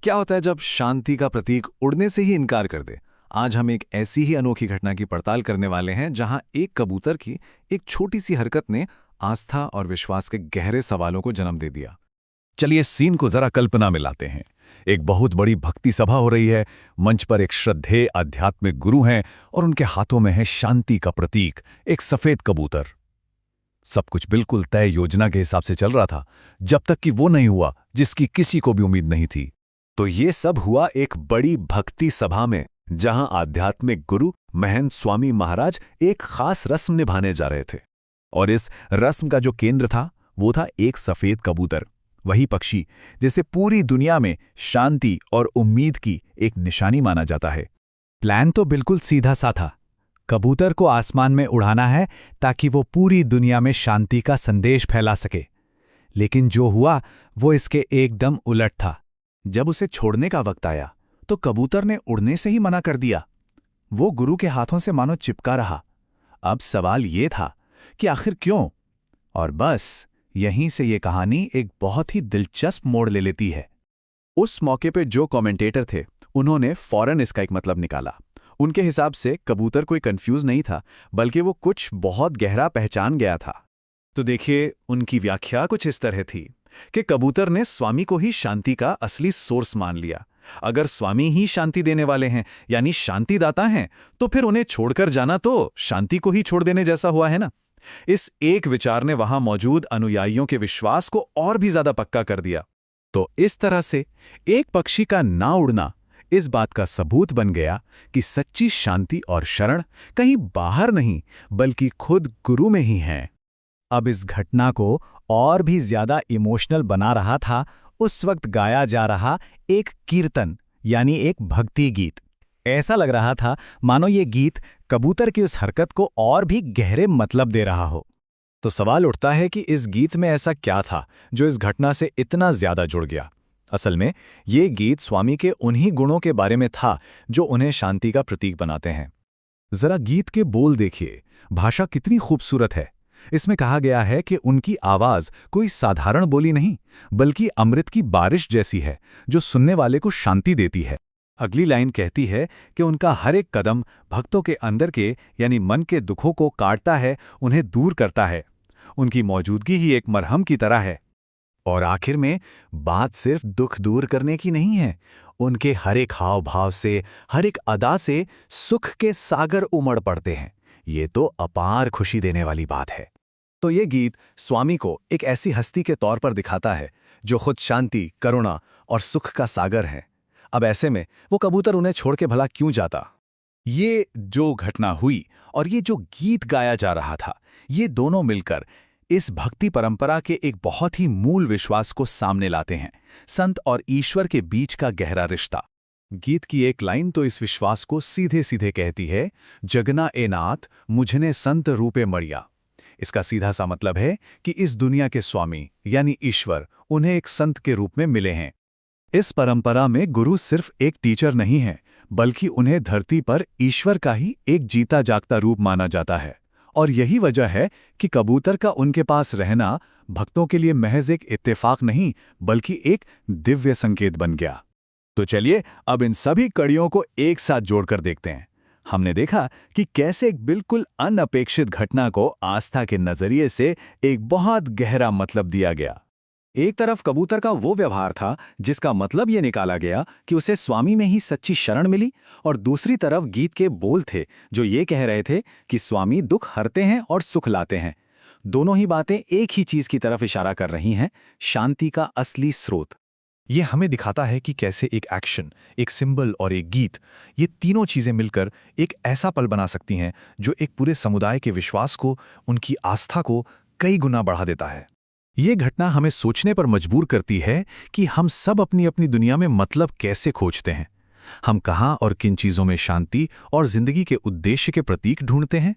क्या होता है जब शांति का प्रतीक उड़ने से ही इनकार कर दे। आज हम एक ऐसी ही अनोखी घटना की पड़ताल करने वाले हैं जहां एक कबूतर की एक छोटी सी हरकत ने आस्था और विश्वास के गहरे सवालों को जन्म दे दिया। चलिए सीन को जरा कल्पना में लाते हैं। एक बहुत बड़ी भक्ति सभा हो रही है। मंच पर एक श्रद्धेय आध्यात्मिक गुरु हैं और उनके हाथों में है शांति का प्रतीक, एक सफेद कबूतर। सब कुछ बिल्कुल तय योजना के हिसाब से चल रहा था, जब तक कि वो नहीं हुआ जिसकी किसी को भी उम्मीद नहीं थी। तो ये सब हुआ एक बड़ी भक्ति सभा में, जहां आध्यात्मिक गुरु महंत स्वामी महाराज एक खास रस्म निभाने जा रहे थे। और इस रस्म का जो केंद्र था वो था एक सफेद कबूतर, वही पक्षी जिसे पूरी दुनिया में शांति और उम्मीद की एक निशानी माना जाता है। प्लान तो बिल्कुल सीधा सा था। कबूतर को आसमान में उड़ाना है ताकि वो पूरी दुनिया में शांति का संदेश फैला सके। लेकिन जो हुआ वो इसके एकदम उलट था। जब उसे छोड़ने का वक्त आया तो कबूतर ने उड़ने से ही मना कर दिया। वो गुरु के हाथों से मानो चिपका रहा। अब सवाल ये था कि आखिर क्यों? और बस यहीं से ये कहानी एक बहुत ही दिलचस्प मोड़ ले लेती है। उस मौके पे जो कमेंटेटर थे उन्होंने फौरन इसका एक मतलब निकाला। उनके हिसाब से कबूतर कोई कंफ्यूज नहीं था, बल्कि वो कुछ बहुत गहरा पहचान गया था। तो देखिए, उनकी व्याख्या कुछ इस तरह थी कि कबूतर ने स्वामी को ही शांति का असली सोर्स मान लिया। अगर स्वामी ही शांति देने वाले हैं, यानी शांतिदाता हैं, तो फिर उन्हें छोड़कर जाना तो शांति को ही छोड़ देने जैसा हुआ है ना। इस एक विचार ने वहां मौजूद अनुयायियों के विश्वास को और भी ज्यादा पक्का कर दिया। तो इस तरह से एक पक्षी का ना उड़ना इस बात का सबूत बन गया कि सच्ची शांति और शरण कहीं बाहर नहीं, बल्कि खुद गुरु में ही है। अब इस घटना को और भी ज्यादा इमोशनल बना रहा था उस वक्त गाया जा रहा एक कीर्तन, यानी एक भक्ति गीत। ऐसा लग रहा था मानो ये गीत कबूतर की उस हरकत को और भी गहरे मतलब दे रहा हो। तो सवाल उठता है कि इस गीत में ऐसा क्या था जो इस घटना से इतना ज्यादा जुड़ गया। असल में ये गीत स्वामी के उन्हीं गुणों के बारे में था जो उन्हें शांति का प्रतीक बनाते हैं। जरा गीत के बोल देखिए, भाषा कितनी खूबसूरत है। इसमें कहा गया है कि उनकी आवाज कोई साधारण बोली नहीं, बल्कि अमृत की बारिश जैसी है जो सुनने वाले को शांति देती है। अगली लाइन कहती है कि उनका हर एक कदम भक्तों के अंदर के यानी मन के दुखों को काटता है, उन्हें दूर करता है। उनकी मौजूदगी ही एक मरहम की तरह है। और आखिर में बात सिर्फ दुख दूर करने की नहीं है, उनके हर एक हाव भाव से, हर एक अदा से सुख के सागर उमड़ पड़ते हैं। ये तो अपार खुशी देने वाली बात है। तो ये गीत स्वामी को एक ऐसी हस्ती के तौर पर दिखाता है जो खुद शांति, करुणा और सुख का सागर है। अब ऐसे में वो कबूतर उन्हें छोड़ के भला क्यों जाता? ये जो घटना हुई और ये जो गीत गाया जा रहा था, ये दोनों मिलकर इस भक्ति परंपरा के एक बहुत ही मूल विश्वास को सामने लाते हैं, संत और ईश्वर के बीच का गहरा रिश्ता। गीत की एक लाइन तो इस विश्वास को सीधे सीधे कहती है, जगना ए नाथ मुझने संत रूपे मड़िया। इसका सीधा सा मतलब है कि इस दुनिया के स्वामी यानी ईश्वर उन्हें एक संत के रूप में मिले हैं। इस परंपरा में गुरु सिर्फ एक टीचर नहीं है, बल्कि उन्हें धरती पर ईश्वर का ही एक जीता जागता रूप माना जाता है। और यही वजह है कि कबूतर का उनके पास रहना भक्तों के लिए महज एक इत्तेफाक नहीं, बल्कि एक दिव्य संकेत बन गया। तो चलिए अब इन सभी कड़ियों को एक साथ जोड़कर देखते हैं। हमने देखा कि कैसे एक बिल्कुल अनअपेक्षित घटना को आस्था के नजरिए से एक बहुत गहरा मतलब दिया गया। एक तरफ कबूतर का वो व्यवहार था जिसका मतलब ये निकाला गया कि उसे स्वामी में ही सच्ची शरण मिली, और दूसरी तरफ गीत के बोल थे जो ये कह रहे थे कि स्वामी दुख हरते हैं और सुख लाते हैं। दोनों ही बातें एक ही चीज की तरफ इशारा कर रही हैं, शांति का असली स्रोत। ये हमें दिखाता है कि कैसे एक एक्शन, एक सिंबल और एक गीत, ये तीनों चीजें मिलकर एक ऐसा पल बना सकती हैं जो एक पूरे समुदाय के विश्वास को, उनकी आस्था को कई गुना बढ़ा देता है। ये घटना हमें सोचने पर मजबूर करती है कि हम सब अपनी अपनी दुनिया में मतलब कैसे खोजते हैं। हम कहाँ और किन चीजों में शांति और जिंदगी के उद्देश्य के प्रतीक ढूंढते हैं।